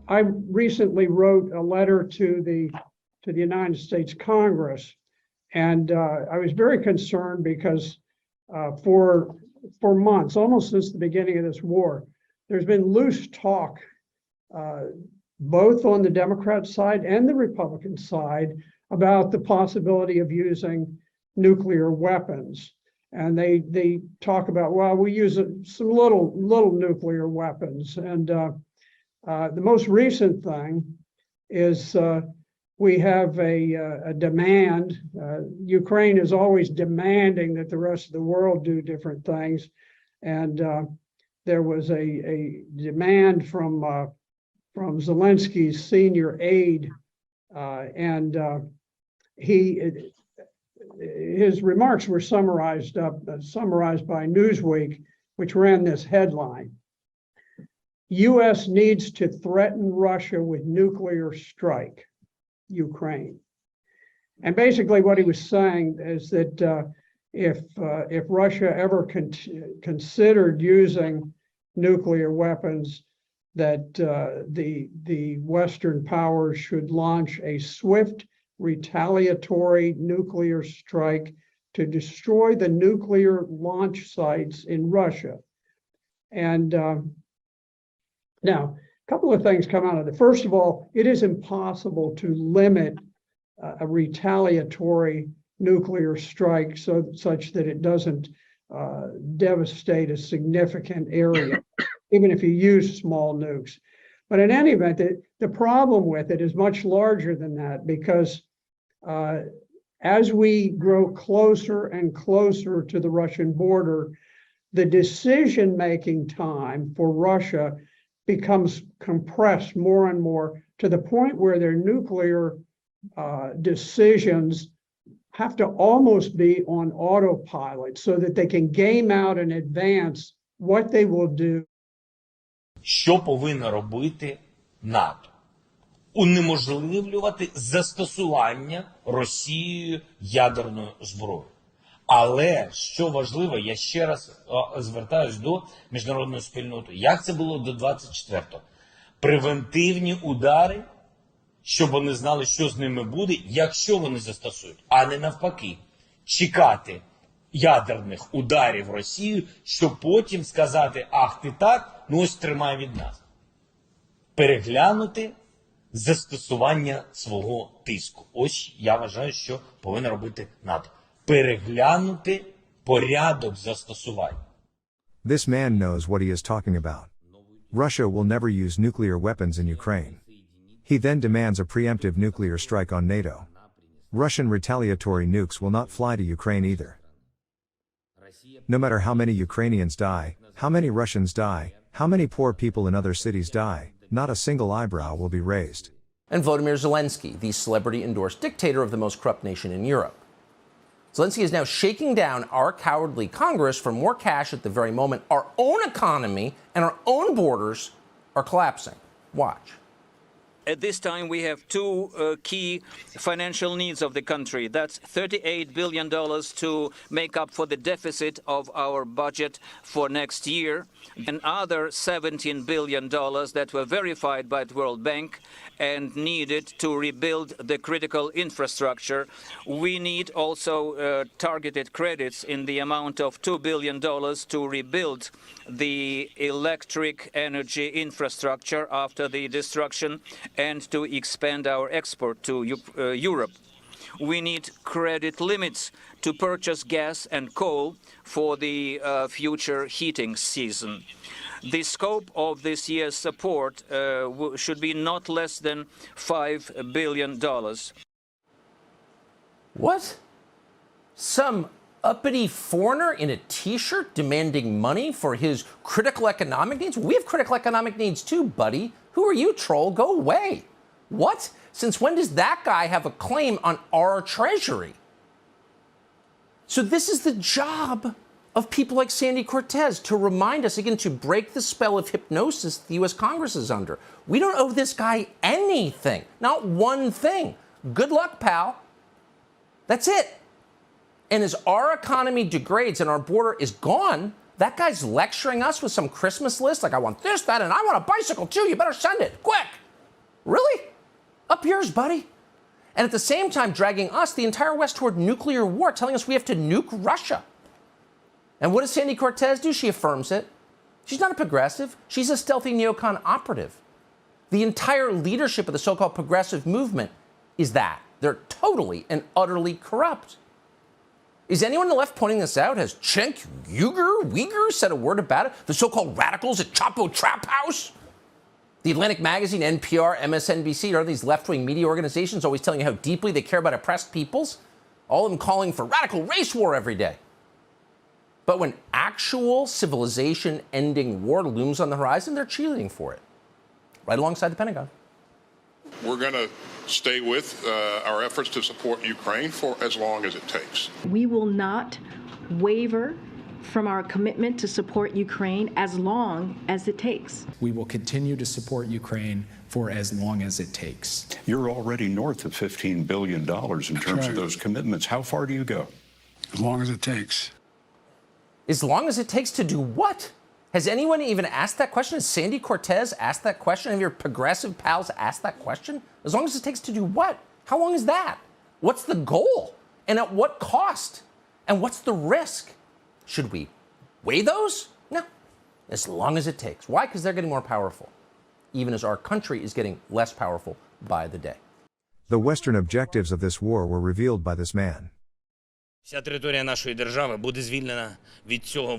I recently wrote a letter to the United States Congress, and I was very concerned because for months, almost since the beginning of this war, there's been loose talk, both on the Democrat side and the Republican side, about the possibility of using nuclear weapons. And they talk about, well, we use some little nuclear weapons. And the most recent thing is we have a demand. Ukraine is always demanding that the rest of the world do different things. And there was a demand from Zelensky's senior aide, and his remarks were summarized by Newsweek, which ran this headline: U.S. needs to threaten Russia with nuclear strike, Ukraine. And basically what he was saying is that if Russia ever considered using nuclear weapons, that the Western powers should launch a swift retaliatory nuclear strike to destroy the nuclear launch sites in Russia. And now, a couple of things come out of it. First of all, it is impossible to limit a retaliatory nuclear strike such that it doesn't devastate a significant area, even if you use small nukes. But in any event, the problem with it is much larger than that, because as we grow closer and closer to the Russian border, the decision-making time for Russia becomes compressed more and more, to the point where their nuclear decisions have to almost be on autopilot, so that they can game out in advance what they will do. Що повинно робити НАТО? Унеможливлювати застосування Росією ядерної зброї. Але, що важливо, я ще раз звертаюсь до міжнародної спільноти. Як це було до 24-го? Превентивні удари, щоб вони знали, що з ними буде, якщо вони застосують. А не навпаки, чекати ядерних ударів Росію, щоб потім сказати: ах ти так, ну ось тримай від нас. Переглянути застосування свого тиску. Ось я вважаю, що повинна робити НАТО. Переглянути порядок застосування. This man knows what he is talking about. Russia will never use nuclear weapons in Ukraine. He then demands a preemptive nuclear strike on NATO. Russian retaliatory nukes will not fly to Ukraine either. No matter how many Ukrainians die, how many Russians die, how many poor people in other cities die, not a single eyebrow will be raised. And Volodymyr Zelensky, the celebrity-endorsed dictator of the most corrupt nation in Europe. Zelensky is now shaking down our cowardly Congress for more cash at the very moment our own economy and our own borders are collapsing. Watch. At this time, we have two key financial needs of the country. That's $38 billion to make up for the deficit of our budget for next year, and other $17 billion that were verified by the World Bank and needed to rebuild the critical infrastructure. We need also targeted credits in the amount of $2 billion to rebuild the electric energy infrastructure after the destruction, and to expand our export to Europe. We need credit limits to purchase gas and coal for the future heating season. The scope of this year's support should be not less than $5 billion. What? Some uppity foreigner in a t-shirt demanding money for his critical economic needs? We have critical economic needs too, buddy. Who are you, troll? Go away. What? Since when does that guy have a claim on our treasury? So this is the job of people like Sandy Cortez, to remind us again, to break the spell of hypnosis the U.S. Congress is under. We don't owe this guy anything, not one thing. Good luck, pal. That's it. And as our economy degrades and our border is gone, that guy's lecturing us with some Christmas list, like I want this, that, and I want a bicycle too, you better send it, quick. Really? Up yours, buddy. And at the same time, dragging us, the entire West, toward nuclear war, telling us we have to nuke Russia. And what does Sandy Cortez do? She affirms it. She's not a progressive. She's a stealthy neocon operative. The entire leadership of the so-called progressive movement is that. They're totally and utterly corrupt. Is anyone on the left pointing this out? Has Cenk Uygur said a word about it? The so-called radicals at Chapo Trap House? The Atlantic Magazine, NPR, MSNBC, are these left-wing media organizations always telling you how deeply they care about oppressed peoples? All of them calling for radical race war every day. But when actual civilization-ending war looms on the horizon, they're cheerleading for it, right alongside the Pentagon. We're going to stay with our efforts to support Ukraine for as long as it takes. We will not waver from our commitment to support Ukraine as long as it takes. We will continue to support Ukraine for as long as it takes. You're already north of $15 billion in terms of those commitments. How far do you go? As long as it takes. As long as it takes to do what? Has anyone even asked that question? Has Sandy Cortez asked that question? Have your progressive pals asked that question? As long as it takes to do what? How long is that? What's the goal? And at what cost? And what's the risk? Should we weigh those? No. As long as it takes. Why? Because they're getting more powerful, even as our country is getting less powerful by the day. The Western objectives of this war were revealed by this man. Вся територія нашої держави буде звільнена від цього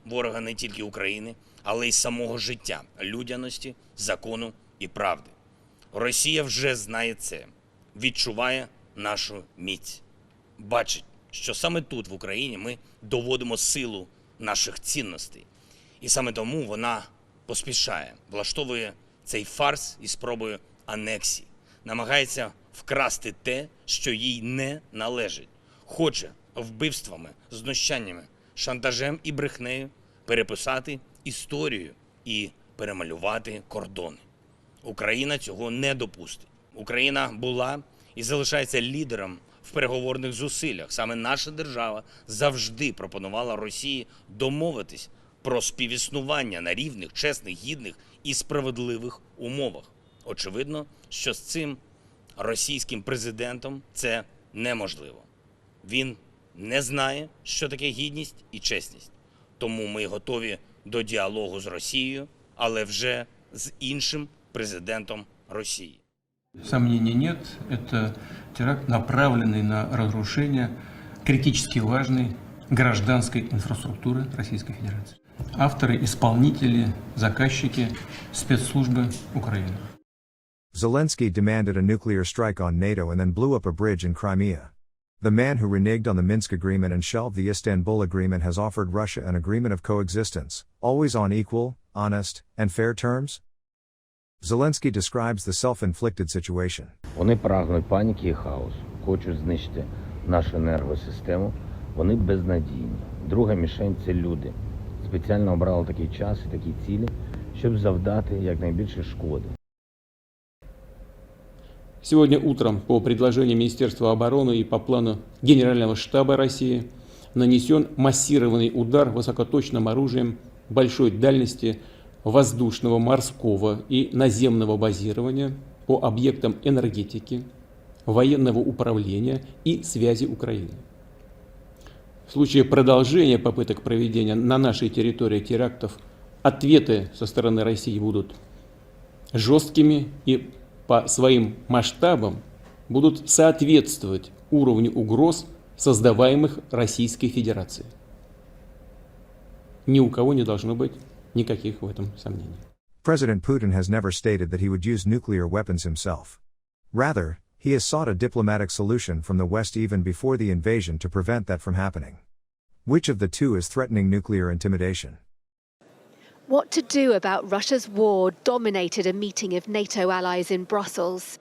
ворога не тільки України, але й самого життя, людяності, закону і правди. Росія вже знає це, відчуває нашу міць. Бачить, що саме тут, в Україні, ми доводимо силу наших цінностей. І саме тому вона поспішає, влаштовує цей фарс із спробою анексії, намагається вкрасти те, що їй не належить. Хоче вбивствами, знущаннями, шантажем і брехнею переписати історію і перемалювати кордони. Україна цього не допустить. Україна була і залишається лідером в переговорних зусиллях. Саме наша держава завжди пропонувала Росії домовитись про співіснування на рівних, чесних, гідних і справедливих умовах. Очевидно, що з цим російським президентом це неможливо. Він не знає, що таке гідність і чесність. Тому ми готові до діалогу з Росією, але вже з іншим президентом Росії. Сомнений нет, это теракт, направленный на разрушение критически важной гражданской инфраструктуры Российской Федерации. Авторы, исполнители, заказчики, спецслужбы Украины. Zelensky demanded a nuclear strike on NATO and then blew up a bridge in Crimea. The man who reneged on the Minsk agreement and shelved the Istanbul agreement has offered Russia an agreement of coexistence, always on equal, honest, and fair terms? Zelensky describes the self-inflicted situation. Вони прагнуть паніки і хаосу, хочуть знищити нашу енергосистему, вони безнадійні. Друга мішень – це люди. Спеціально обрали такий час і такі цілі, щоб завдати якнайбільше шкоди. Сегодня утром по предложению Министерства обороны и по плану Генерального штаба России нанесен массированный удар высокоточным оружием большой дальности воздушного, морского и наземного базирования по объектам энергетики, военного управления и связи Украины. В случае продолжения попыток проведения на нашей территории терактов, ответы со стороны России будут жесткими и по своим масштабам будут соответствовать уровню угроз, создаваемых Российской Федерацией. Ни у кого не должно быть никаких в этом сомнений. President Putin has never stated that he would use nuclear weapons himself. Rather, he has sought a diplomatic solution from the West even before the invasion to prevent that from happening. Which of the two is threatening nuclear intimidation? What to do about Russia's war dominated a meeting of NATO allies in Brussels.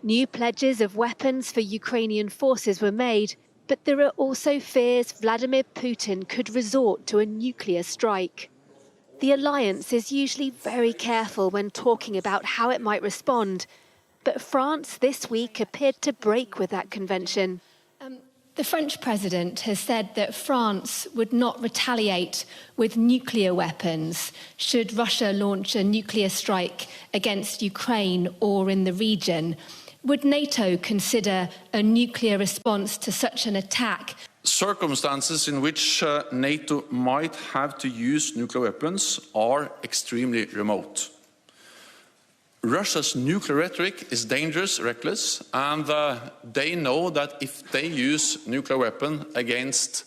New pledges of weapons for Ukrainian forces were made, but there are also fears Vladimir Putin could resort to a nuclear strike. The alliance is usually very careful when talking about how it might respond, but France this week appeared to break with that convention. The French president has said that France would not retaliate with nuclear weapons should Russia launch a nuclear strike against Ukraine or in the region. Would NATO consider a nuclear response to such an attack? Circumstances in which NATO might have to use nuclear weapons are extremely remote. Russia's nuclear rhetoric is dangerous, reckless, and they know that if they use nuclear weapon against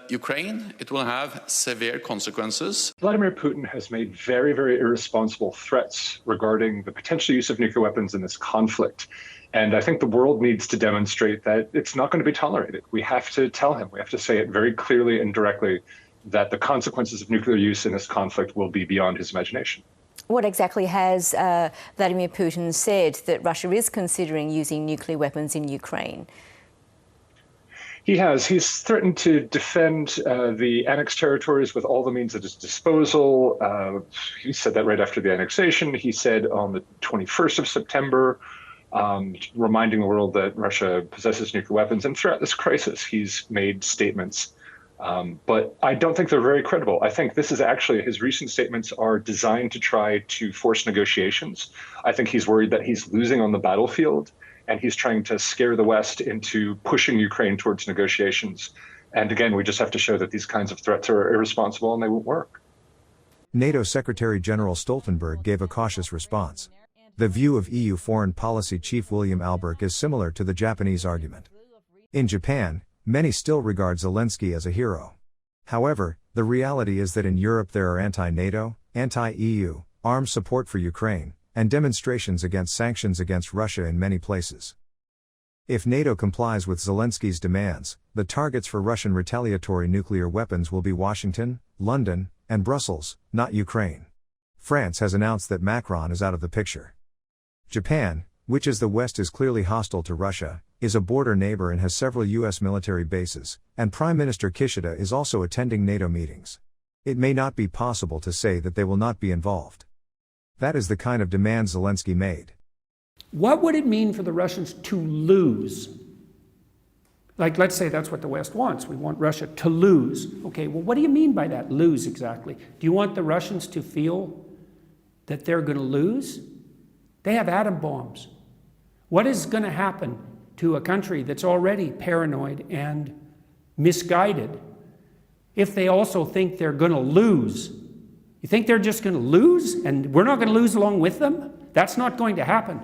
Ukraine, it will have severe consequences. Vladimir Putin has made very, very irresponsible threats regarding the potential use of nuclear weapons in this conflict. And I think the world needs to demonstrate that it's not going to be tolerated. We have to tell him, we have to say it very clearly and directly that the consequences of nuclear use in this conflict will be beyond his imagination. What exactly has Vladimir Putin said that Russia is considering using nuclear weapons in Ukraine? He has. He's threatened to defend the annexed territories with all the means at his disposal. He said that right after the annexation. He said on the 21st of September, reminding the world that Russia possesses nuclear weapons. And throughout this crisis, he's made statements. But I don't think they're very credible. I think this is actually, his recent statements are designed to try to force negotiations. I think he's worried that he's losing on the battlefield, and he's trying to scare the West into pushing Ukraine towards negotiations. And again, we just have to show that these kinds of threats are irresponsible and they won't work. NATO Secretary General Stoltenberg gave a cautious response. The view of EU Foreign Policy Chief William Alberg is similar to the Japanese argument. In Japan, many still regard Zelensky as a hero. However, the reality is that in Europe there are anti-NATO, anti-EU, arms support for Ukraine, and demonstrations against sanctions against Russia in many places. If NATO complies with Zelensky's demands, the targets for Russian retaliatory nuclear weapons will be Washington, London, and Brussels, not Ukraine. France has announced that Macron is out of the picture. Japan, which as the West is clearly hostile to Russia, is a border neighbor and has several U.S. military bases, and Prime Minister Kishida is also attending NATO meetings. It may not be possible to say that they will not be involved. That is the kind of demand Zelensky made. What would it mean for the Russians to lose? Like, let's say that's what the West wants. We want Russia to lose. Okay, well, what do you mean by that, lose exactly? Do you want the Russians to feel that they're going to lose? They have atom bombs. What is going to happen to a country that's already paranoid and misguided if they also think they're going to lose? You think they're just going to lose and we're not going to lose along with them? That's not going to happen.